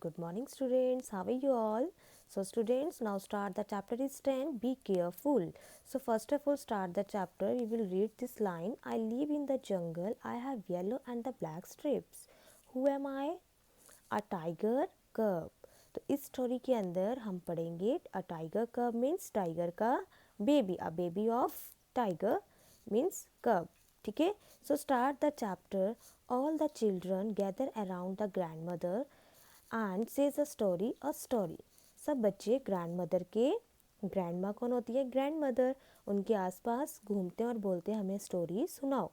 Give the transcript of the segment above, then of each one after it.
Good morning, students. How are you all? So, students, now start the chapter is 10. Be careful. So, first of all, start the chapter. You will read this line. I live in the jungle. I have yellow and the black strips. Who am I? A tiger cub. तो इस story के अंदर हम पढ़ेंगे a tiger कब means tiger का baby a baby of tiger means कब. ठीक है. So start the chapter. All the children gather around the grand mother and says a story. सब बच्चे ग्रैंड मदर के, ग्रैंड माँ कौन होती है? Grand mother. उनके आसपास घूमते हैं और बोलते हैं हमें स्टोरी सुनाओ.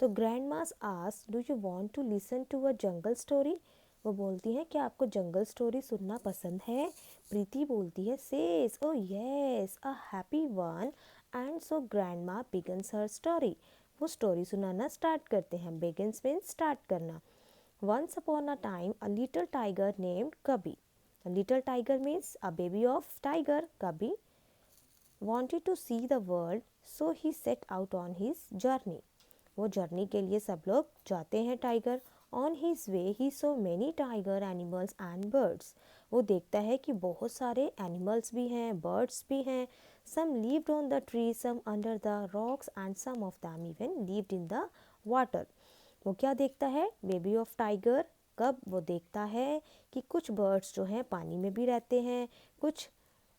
तो grandma ask do you want to listen to a jungle story. वो बोलती है क्या आपको जंगल स्टोरी सुनना पसंद है? प्रीति बोलती है says O yes a happy one. And so grand माँ बिगन्स हर स्टोरी. वो स्टोरी सुनाना स्टार्ट करते हैं. बिगिंस मीन्स स्टार्ट करना. Once upon a time, a little tiger named Cubby. A little tiger means a baby of tiger, Cubby, wanted to see the world, so he set out on his journey. वो journey के लिए सब लोग जाते हैं tiger. On his way he so many tiger animals and birds. वो देखता है कि बहुत सारे एनिमल्स भी हैं, बर्ड्स भी हैं. Some lived on the tree, some under the rocks and some of them even lived in the water. वो क्या देखता है? बेबी ऑफ टाइगर कब वो देखता है कि कुछ बर्ड्स जो हैं पानी में भी रहते हैं, कुछ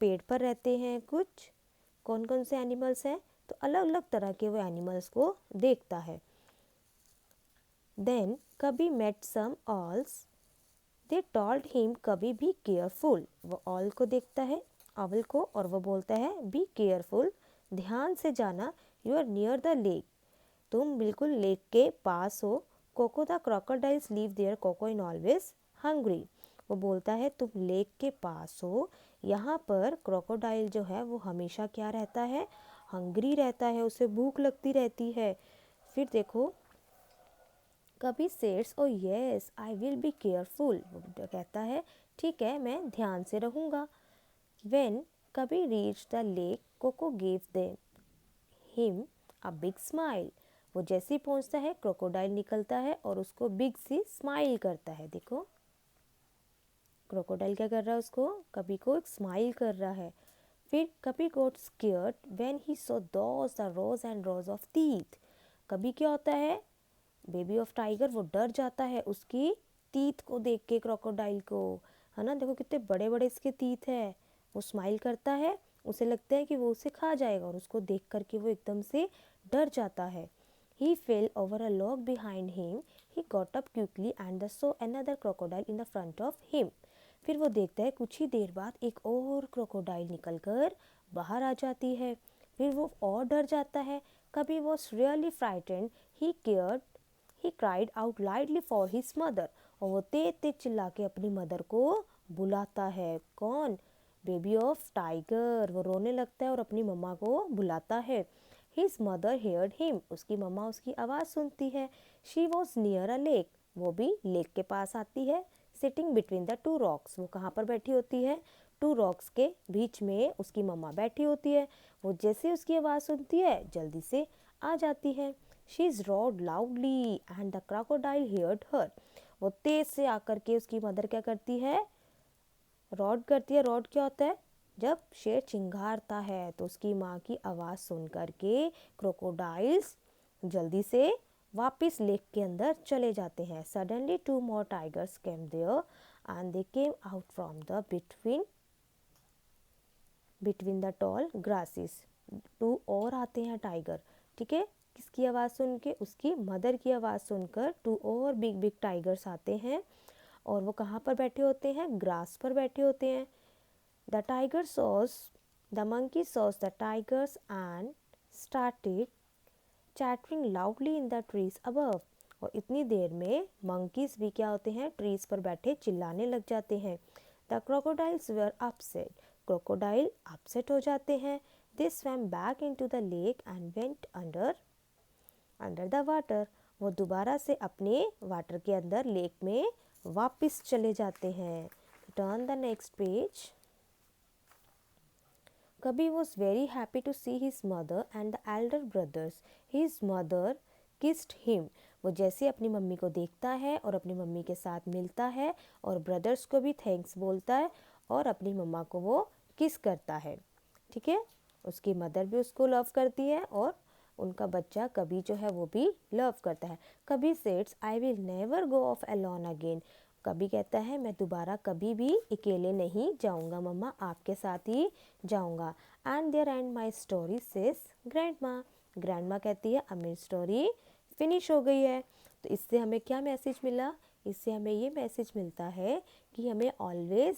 पेड़ पर रहते हैं, कुछ कौन कौन से एनिमल्स हैं, तो अलग अलग तरह के वो एनिमल्स को देखता है. देन कभी मेट सम ऑल्स. दे टॉल्ड हिम कभी बी केयरफुल. वो ऑल को देखता है, ऑवल को, और वो बोलता है बी केयरफुल, ध्यान से जाना. You are near the lake. तुम बिल्कुल लेक के पास हो. Koko the crocodiles live there Koko in always hungry. वो बोलता है तुम लेक के पास हो, यहाँ पर क्रोकोडाइल जो है वो हमेशा क्या रहता है? हंग्री रहता है, उसे भूख लगती रहती है. फिर देखो कभी sets O yes I will be careful. वो कहता है ठीक है मैं ध्यान से रहूँगा. व्हेन कभी reach the lake Koko give them him a big smile. वो जैसे ही पहुंचता है क्रोकोडाइल निकलता है और उसको बिग सी स्माइल करता है. देखो क्रोकोडाइल क्या कर रहा है? उसको कभी को एक स्माइल कर रहा है. फिर कभी got scared when he saw those the rows and rows of teeth. कभी क्या होता है? बेबी ऑफ टाइगर वो डर जाता है उसकी टीथ को देख के, क्रोकोडाइल को, है ना. देखो कितने बड़े बड़े इसके टीथ है. वो स्माइल करता है, उसे लगता है कि वो उसे खा जाएगा और उसको देख करके वो एकदम से डर जाता है. He fell over a log behind him. He got up quickly and saw another crocodile in the front of him. फिर वो देखता है कुछ ही देर बाद एक और क्रोकोडाइल निकलकर बाहर आ जाती है. फिर वो और डर जाता है. कभी was really frightened. He cried out lightly for his mother. और वो तेज तेज चिल्ला के अपनी मदर को बुलाता है. कौन? Baby of tiger. वो रोने लगता है और अपनी मम्मा को बुलाता है. His mother heard him. उसकी मम्मा उसकी आवाज़ सुनती है. She was near a lake. वो भी लेक के पास आती है. Sitting between the two rocks. वो कहाँ पर बैठी होती है? टू रॉक्स के बीच में उसकी मम्मा बैठी होती है. वो जैसे उसकी आवाज़ सुनती है जल्दी से आ जाती है. She is roared loudly and the crocodile heard her. वो तेज से आकर के उसकी मदर क्या करती है? रॉड करती है. रॉड क्या होता है? जब शेर चिंघारता है तो उसकी माँ की आवाज़ सुन करके क्रोकोडाइल्स जल्दी से वापस लेक के अंदर चले जाते हैं. Suddenly two more tigers came there and they came out from the between the tall grasses. Two और आते हैं टाइगर. ठीक है. किसकी आवाज़ सुन के? उसकी मदर की आवाज़ सुनकर टू और बिग बिग टाइगर्स आते हैं. और वो कहाँ पर बैठे होते हैं? ग्रास पर बैठे होते हैं. The tiger saws, the monkey saws the tigers and started chattering loudly in the trees above. और इतनी देर में monkeys भी क्या होते हैं? ट्रीज पर बैठे चिल्लाने लग जाते हैं. The crocodiles were upset. Crocodile upset हो जाते हैं. They swam back into the lake and went under the water. वो दोबारा से अपने वाटर के अंदर लेक में वापस चले जाते हैं. Turn the next page. Kabir was very happy to see his mother and the elder brothers. His mother kissed him. वो जैसे अपनी मम्मी को देखता है और अपनी मम्मी के साथ मिलता है और ब्रदर्स को भी थैंक्स बोलता है और अपनी मम्मा को वो किस करता है, ठीक है। उसकी मदर भी उसको लव करती है और उनका बच्चा कभी जो है वो भी लव करता है। कभी सेड्स I will never go off alone again, कभी कहता है मैं दोबारा कभी भी अकेले नहीं जाऊंगा मम्मा, आपके साथ ही जाऊंगा। And there and my story says grandma कहती है अब मेरी स्टोरी फिनिश हो गई है। तो इससे हमें क्या मैसेज मिला, इससे हमें ये मैसेज मिलता है कि हमें ऑलवेज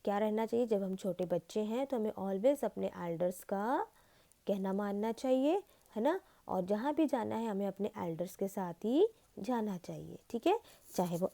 क्या रहना चाहिए, जब हम छोटे बच्चे हैं तो हमें ऑलवेज अपने एल्डर्स का कहना मानना चाहिए, है ना। और जहाँ भी जाना है हमें अपने एल्डर्स के साथ ही जाना चाहिए, ठीक है, चाहे वो